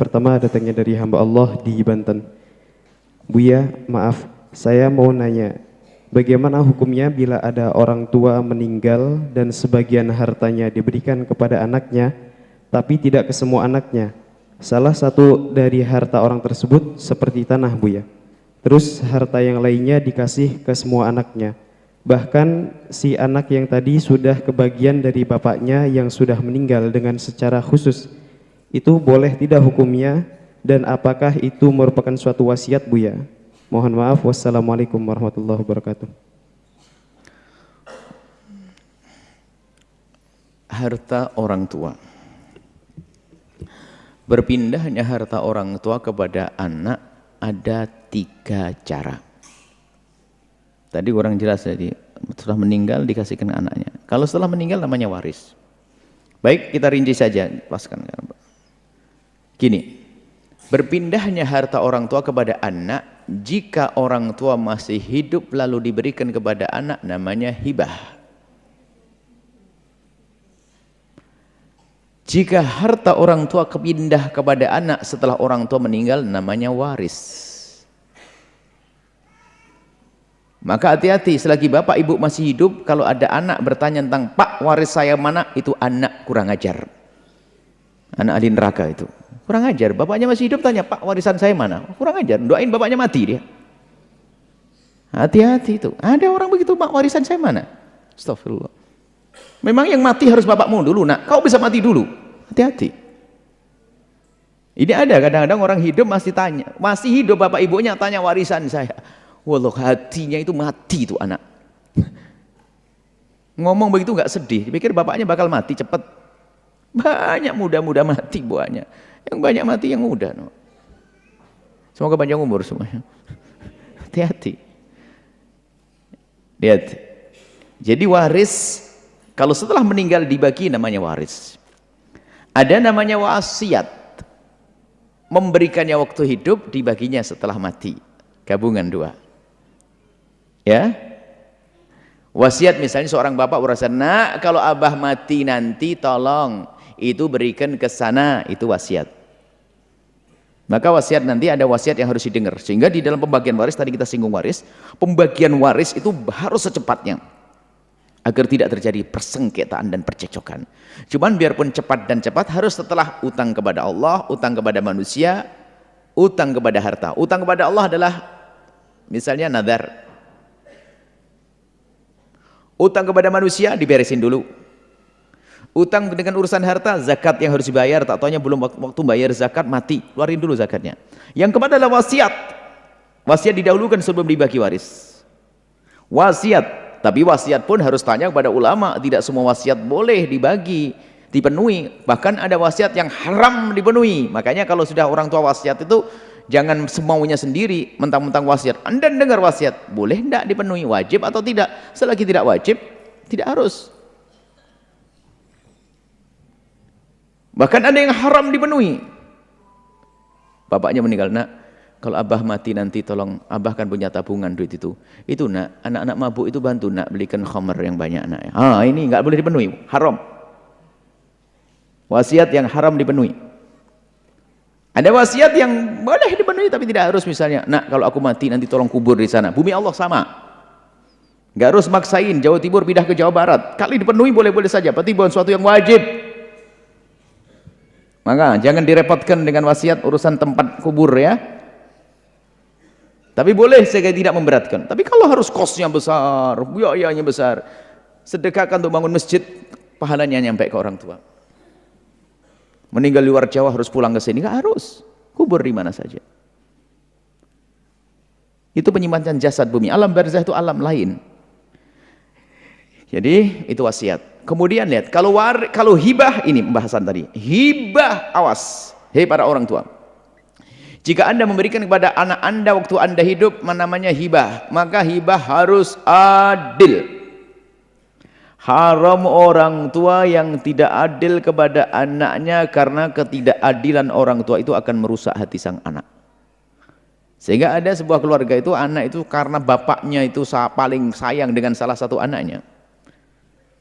pertama datangnya dari hamba Allah di Banten. Buya, maaf, saya mau nanya, bagaimana hukumnya bila ada orang tua meninggal dan sebagian hartanya diberikan kepada anaknya, tapi tidak ke semua anaknya? Salah satu dari harta orang tersebut seperti tanah, Buya. Terus harta yang lainnya dikasih ke semua anaknya. Bahkan si anak yang tadi sudah kebagian dari bapaknya yang sudah meninggal dengan secara khusus. Itu boleh tidak hukumnya, dan apakah itu merupakan suatu wasiat, Buya? Mohon maaf. Wassalamualaikum warahmatullahi wabarakatuh. Harta orang tua. Berpindahnya harta orang tua kepada anak ada 3 cara. Tadi kurang jelas, jadi setelah meninggal dikasihkan anaknya. Kalau setelah meninggal namanya waris. Baik, kita rinci saja, lepaskan. Gini, berpindahnya harta orang tua kepada anak, jika orang tua masih hidup lalu diberikan kepada anak, namanya hibah. Jika harta orang tua kepindah kepada anak setelah orang tua meninggal, namanya waris. Maka hati-hati, selagi bapak ibu masih hidup, kalau ada anak bertanya tentang, Pak, waris saya mana? Itu anak kurang ajar. Anak ahli neraka itu. Kurang ajar, bapaknya masih hidup tanya, Pak, warisan saya mana? Kurang ajar, doain bapaknya mati dia. Hati-hati itu. Ada orang begitu, Pak, warisan saya mana? Astagfirullah. Memang yang mati harus bapakmu dulu, nak. Kau bisa mati dulu. Hati-hati. Ini ada kadang-kadang orang hidup masih tanya, masih hidup bapak ibunya tanya warisan saya. Wallah, hatinya itu mati tuh anak. Ngomong begitu nggak sedih, dipikir bapaknya bakal mati cepat. Banyak muda-muda mati buahnya. Yang banyak mati yang muda. No. Semoga panjang umur semuanya. Hati-hati. Lihat. Jadi waris, kalau setelah meninggal dibagi namanya waris. Ada namanya wasiat. Memberikannya waktu hidup, dibaginya setelah mati. Gabungan 2. Ya. Wasiat misalnya seorang bapak berasa, nak, kalau abah mati nanti tolong itu berikan ke sana, itu wasiat. Maka wasiat nanti ada wasiat yang harus didengar. Sehingga di dalam pembagian waris, tadi kita singgung waris, pembagian waris itu harus secepatnya. Agar tidak terjadi persengketaan dan percekcokan. Cuman biarpun cepat dan cepat, harus setelah utang kepada Allah, utang kepada manusia, utang kepada harta. Utang kepada Allah adalah misalnya nadar. Utang kepada manusia diberesin dulu. Utang dengan urusan harta, zakat yang harus dibayar, tak taunya belum waktu bayar zakat, mati, keluarin dulu zakatnya. Yang keempat adalah wasiat. Wasiat didahulukan sebelum dibagi waris. Wasiat, tapi wasiat pun harus tanya kepada ulama, tidak semua wasiat boleh dibagi, dipenuhi. Bahkan ada wasiat yang haram dipenuhi. Makanya kalau sudah orang tua wasiat itu, jangan semaunya sendiri, mentang-mentang wasiat. Anda dengar wasiat, boleh tidak dipenuhi, wajib atau tidak? Selagi tidak wajib, tidak harus. Bahkan ada yang haram dipenuhi. Bapaknya meninggal, nak, kalau abah mati nanti tolong, abah kan punya tabungan duit itu. Itu nak, anak-anak mabuk itu bantu nak belikan khamr yang banyak nak. Ini nggak boleh dipenuhi, haram. Wasiat yang haram dipenuhi. Ada wasiat yang boleh dipenuhi tapi tidak harus, misalnya, nak, kalau aku mati nanti tolong kubur di sana. Bumi Allah sama. Nggak harus maksain Jawa Timur pindah ke Jawa Barat. Kali dipenuhi boleh-boleh saja, berarti bukan suatu yang wajib. Maka jangan direpotkan dengan wasiat urusan tempat kubur ya. Tapi boleh sekali tidak memberatkan. Tapi kalau harus kosnya besar, biayanya besar, sedekahkan untuk bangun masjid, pahalanya nyampe ke orang tua. Meninggal di luar Jawa harus pulang ke sini, nggak harus. Kubur di mana saja. Itu penyimpanan jasad bumi. Alam barzah itu alam lain. Jadi itu wasiat. Kemudian lihat, kalau hibah, ini pembahasan tadi. Hibah, awas, hei para orang tua. Jika Anda memberikan kepada anak Anda waktu Anda hidup, namanya hibah, maka hibah harus adil. Haram orang tua yang tidak adil kepada anaknya, karena ketidakadilan orang tua itu akan merusak hati sang anak. Sehingga ada sebuah keluarga itu, anak itu karena bapaknya itu paling sayang dengan salah satu anaknya.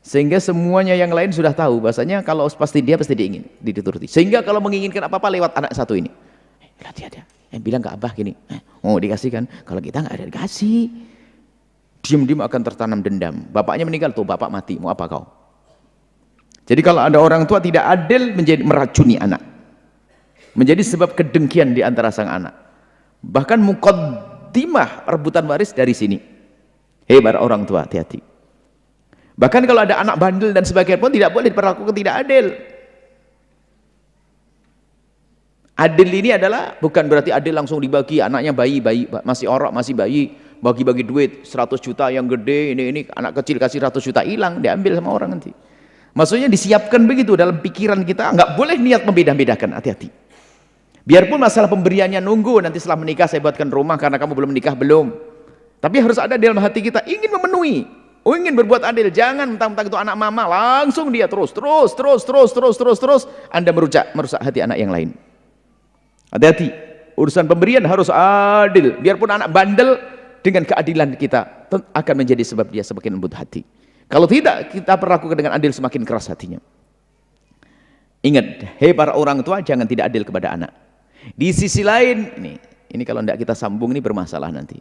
Sehingga semuanya yang lain sudah tahu bahasanya kalau pasti dia ingin dituruti. Sehingga kalau menginginkan apa-apa lewat anak satu ini. Lihat dia. Bilang ke abah gini, mau dikasih kan? Kalau kita nggak ada dikasih. Diam-diam akan tertanam dendam. Bapaknya meninggal tuh, bapak mati, mau apa kau? Jadi kalau ada orang tua tidak adil menjadi meracuni anak. Menjadi sebab kedengkian di antara sang anak. Bahkan muqaddimah rebutan waris dari sini. Para orang tua, hati-hati. Bahkan kalau ada anak bandel dan sebagainya pun tidak boleh diperlakukan tidak adil. Adil ini adalah bukan berarti adil langsung dibagi, anaknya bayi, masih orok, masih bayi, bagi-bagi duit 100 juta yang gede, ini anak kecil kasih 100 juta hilang, diambil sama orang nanti. Maksudnya disiapkan begitu dalam pikiran kita, nggak boleh niat membeda-bedakan, hati-hati. Biarpun masalah pemberiannya nunggu, nanti setelah menikah saya buatkan rumah karena kamu belum menikah, belum. Tapi harus ada dalam hati kita, ingin memenuhi, ingin berbuat adil. Jangan mentang-mentang itu anak mama, langsung dia terus, Anda merusak hati anak yang lain. Hati-hati, urusan pemberian harus adil. Biarpun anak bandel, dengan keadilan kita akan menjadi sebab dia semakin lembut hati. Kalau tidak, kita perlakukan dengan adil, semakin keras hatinya. Ingat, para orang tua, jangan tidak adil kepada anak. Di sisi lain, ini kalau tidak kita sambung ini bermasalah nanti.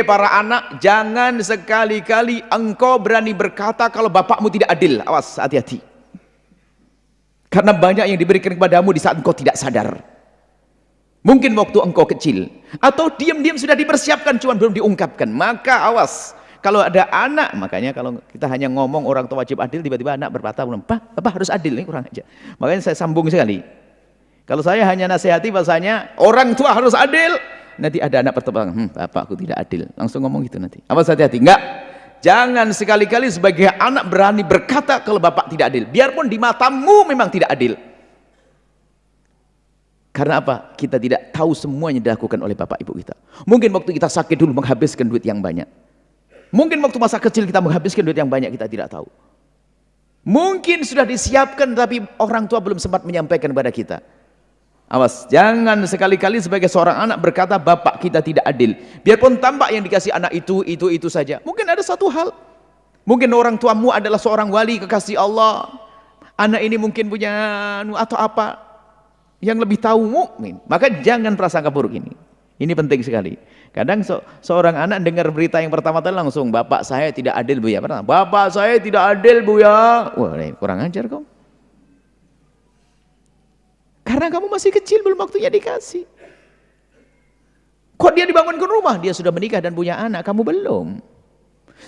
Para anak, jangan sekali-kali engkau berani berkata kalau bapakmu tidak adil. Awas, hati-hati. Karena banyak yang diberikan kepadamu di saat engkau tidak sadar. Mungkin waktu engkau kecil. Atau diam-diam sudah dipersiapkan, cuma belum diungkapkan. Maka awas. Kalau ada anak, makanya kalau kita hanya ngomong orang tua wajib adil, tiba-tiba anak berkata, Pak harus adil, ini kurang aja. Makanya saya sambung sekali. Kalau saya hanya nasihati bahasanya, orang tua harus adil. Nanti ada anak pertobatan, bapakku tidak adil. Langsung ngomong gitu nanti. Awas, hati-hati. Enggak. Jangan sekali-kali sebagai anak berani berkata kalau bapak tidak adil. Biarpun di matamu memang tidak adil. Karena apa? Kita tidak tahu semuanya dilakukan oleh bapak ibu kita. Mungkin waktu kita sakit dulu menghabiskan duit yang banyak. Mungkin waktu masa kecil kita menghabiskan duit yang banyak, kita tidak tahu. Mungkin sudah disiapkan tapi orang tua belum sempat menyampaikan kepada kita. Awas, jangan sekali-kali sebagai seorang anak berkata bapak kita tidak adil. Biarpun tampak yang dikasih anak itu saja. Mungkin ada satu hal. Mungkin orang tuamu adalah seorang wali kekasih Allah. Anak ini mungkin punya atau apa yang lebih tahu mukmin. Maka jangan prasangka buruk ini. Ini penting sekali. Kadang seorang anak dengar berita yang pertama tadi langsung, bapak saya tidak adil bu ya. Bapak saya tidak adil bu ya. Wah, kurang ajar kau. Karena kamu masih kecil, belum waktunya dikasih. Kok dia dibangunkan rumah? Dia sudah menikah dan punya anak, kamu belum.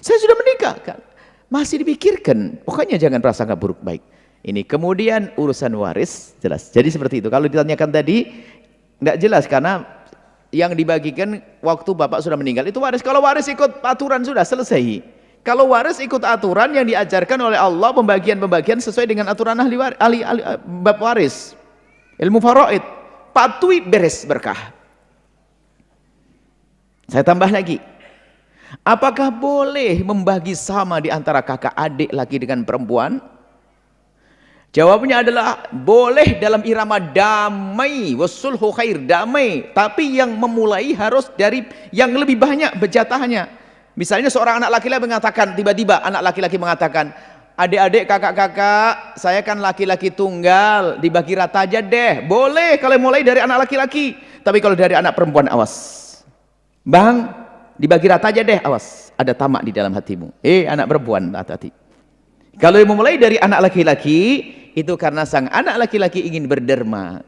Saya sudah menikah, kan? Masih dipikirkan. Pokoknya jangan prasangka buruk, baik. Ini kemudian urusan waris, jelas. Jadi seperti itu. Kalau ditanyakan tadi, tidak jelas karena yang dibagikan waktu bapak sudah meninggal itu waris. Kalau waris ikut aturan sudah selesai. Kalau waris ikut aturan yang diajarkan oleh Allah, pembagian-pembagian sesuai dengan aturan ahli bab waris. Ilmu faraid, patuhi beres berkah. Saya tambah lagi. Apakah boleh membagi sama di antara kakak adik laki dengan perempuan? Jawabannya adalah boleh dalam irama damai, wasulhu khair, damai. Tapi yang memulai harus dari yang lebih banyak berjatahnya. Misalnya seorang anak laki-laki mengatakan, tiba-tiba anak laki-laki mengatakan, adik-adik, kakak-kakak, saya kan laki-laki tunggal, dibagi rata aja deh. Boleh kalau mulai dari anak laki-laki. Tapi kalau dari anak perempuan, awas. Bang, dibagi rata aja deh, awas. Ada tamak di dalam hatimu. Anak perempuan, hati-hati. Kalau memulai dari anak laki-laki, itu karena sang anak laki-laki ingin berderma.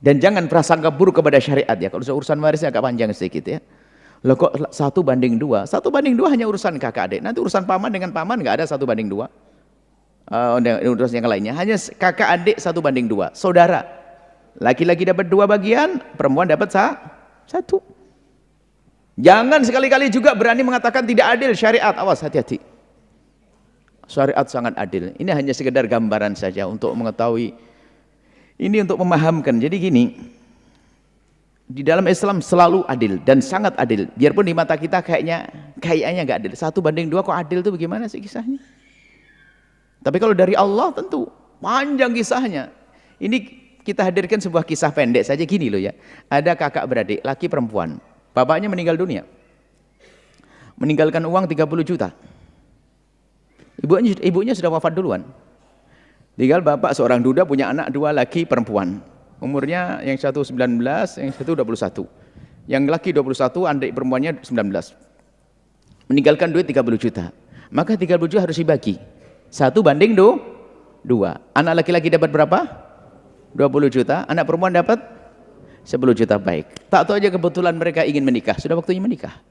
Dan jangan prasangka buruk kepada syariat ya. Kalau urusan warisnya agak panjang sedikit ya. Loh kok 1:2? 1:2 hanya urusan kakak adik. Nanti urusan paman dengan paman nggak ada 1:2. Urusan yang lainnya hanya kakak adik 1:2. Saudara, laki-laki dapat 2 bagian, perempuan dapat 1. Jangan sekali-kali juga berani mengatakan tidak adil syariat. Awas, hati-hati. Syariat sangat adil. Ini hanya sekedar gambaran saja untuk mengetahui. Ini untuk memahamkan. Jadi gini. Di dalam Islam selalu adil dan sangat adil. Biarpun di mata kita kayaknya nggak adil. 1:2 kok adil itu bagaimana sih kisahnya? Tapi kalau dari Allah tentu panjang kisahnya. Ini kita hadirkan sebuah kisah pendek saja gini loh ya. Ada kakak beradik, laki perempuan. Bapaknya meninggal dunia. Meninggalkan uang 30 juta. Ibunya sudah wafat duluan. Tinggal bapak seorang duda punya anak 2 laki perempuan. Umurnya yang satu 19, yang satu 21. Yang laki 21, adik perempuannya 19. Meninggalkan duit 30 juta. Maka 30 juta harus dibagi. 1 banding 2. Anak laki-laki dapat berapa? 20 juta. Anak perempuan dapat 10 juta. Baik. Tak tahu aja kebetulan mereka ingin menikah. Sudah waktunya menikah.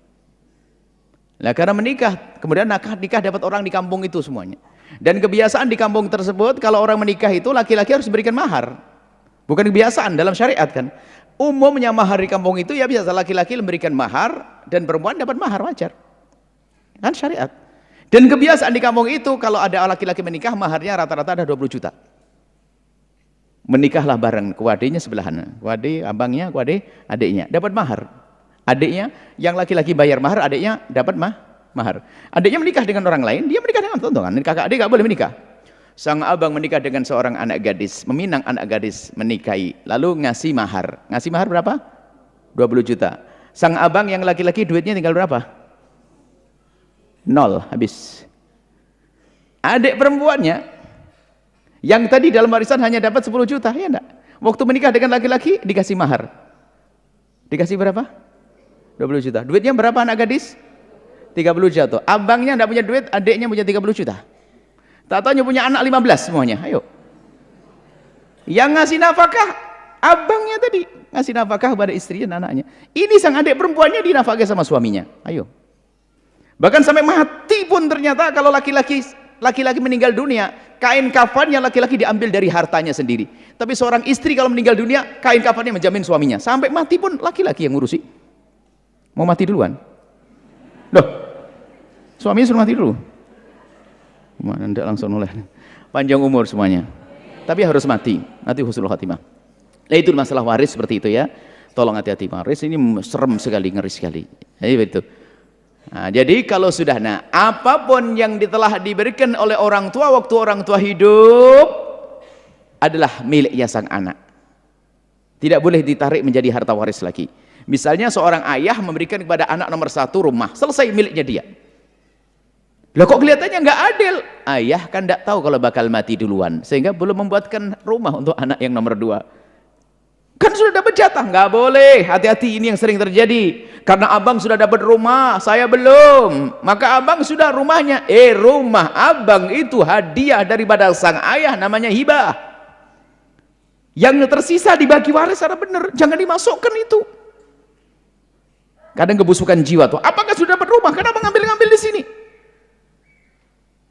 Nah, karena menikah, kemudian nikah dapat orang di kampung itu semuanya. Dan kebiasaan di kampung tersebut, kalau orang menikah itu laki-laki harus berikan mahar. Bukan kebiasaan dalam syariat kan. Umumnya mahar di kampung itu ya biasa laki-laki memberikan mahar dan perempuan dapat mahar, wajar. Kan syariat. Dan kebiasaan di kampung itu kalau ada laki-laki menikah maharnya rata-rata ada 20 juta. Menikahlah bareng, kuadenya sebelahan. Kuade abangnya, kuade adiknya dapat mahar. Adiknya yang laki-laki bayar mahar, adiknya dapat mahar. Adiknya menikah dengan orang lain, dia menikah dengan tontonan. Kakak adik gak boleh menikah. Sang abang menikah dengan seorang anak gadis, meminang anak gadis menikahi, lalu ngasih mahar. Ngasih mahar berapa? 20 juta. Sang abang yang laki-laki duitnya tinggal berapa? 0, habis. Adik perempuannya yang tadi dalam warisan hanya dapat 10 juta, ya enggak? Waktu menikah dengan laki-laki dikasih mahar. Dikasih berapa? 20 juta. Duitnya berapa anak gadis? 30 juta. Abangnya enggak punya duit, adiknya punya 30 juta. Tak tahu punya anak 15 semuanya. Ayo. Yang ngasih nafkah abangnya tadi, ngasih nafkah kepada istri dan anaknya. Ini sang adik perempuannya dinafkahi sama suaminya. Ayo. Bahkan sampai mati pun ternyata kalau laki-laki meninggal dunia, kain kafannya laki-laki diambil dari hartanya sendiri. Tapi seorang istri kalau meninggal dunia, kain kafannya menjamin suaminya. Sampai mati pun laki-laki yang ngurusi. Mau mati duluan? Loh, suaminya suruh mati dulu. Mana enggak langsung oleh. Panjang umur semuanya. Tapi harus mati husnul khatimah. Nah, itu masalah waris seperti itu ya. Tolong hati-hati waris, ini serem sekali, ngeri sekali. Jadi begitu. Nah, jadi kalau sudah, apapun yang telah diberikan oleh orang tua waktu orang tua hidup adalah miliknya sang anak. Tidak boleh ditarik menjadi harta waris lagi. Misalnya seorang ayah memberikan kepada anak nomor 1 rumah, selesai miliknya dia. Loh kok kelihatannya nggak adil? Ayah kan nggak tahu kalau bakal mati duluan, sehingga belum membuatkan rumah untuk anak yang nomor 2. Kan sudah dapat jatah, nggak boleh. Hati-hati, ini yang sering terjadi. Karena abang sudah dapat rumah, saya belum. Maka abang sudah rumahnya. Rumah abang itu hadiah daripada sang ayah, namanya hibah. Yang tersisa dibagi waris secara benar, jangan dimasukkan itu. Kadang kebusukan jiwa tuh. Apakah sudah dapat rumah? Kenapa ngambil-ngambil di sini?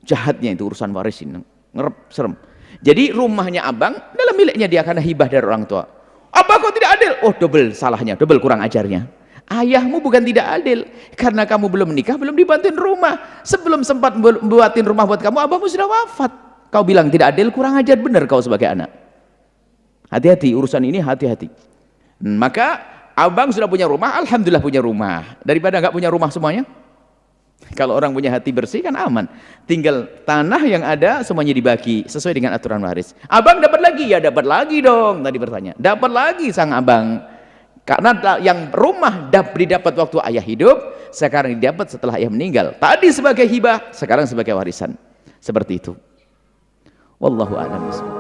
Jahatnya itu urusan waris ini, ngerep, serem. Jadi rumahnya abang dalam miliknya dia karena hibah dari orang tua. Apa kok tidak adil? Oh, double salahnya, double kurang ajarnya. Ayahmu bukan tidak adil, karena kamu belum menikah, belum dibantuin rumah. Sebelum sempat buatin rumah buat kamu, abangmu sudah wafat. Kau bilang tidak adil, kurang ajar benar kau sebagai anak. Hati-hati, urusan ini hati-hati. Maka abang sudah punya rumah, alhamdulillah punya rumah. Daripada nggak punya rumah semuanya. Kalau orang punya hati bersih kan aman. Tinggal tanah yang ada semuanya dibagi sesuai dengan aturan waris. Abang dapat lagi? Ya dapat lagi dong. Tadi bertanya. Dapat lagi sang abang. Karena yang rumah didapat waktu ayah hidup, sekarang didapat setelah ayah meninggal. Tadi sebagai hibah, sekarang sebagai warisan. Seperti itu. Wallahu a'lam bishawab.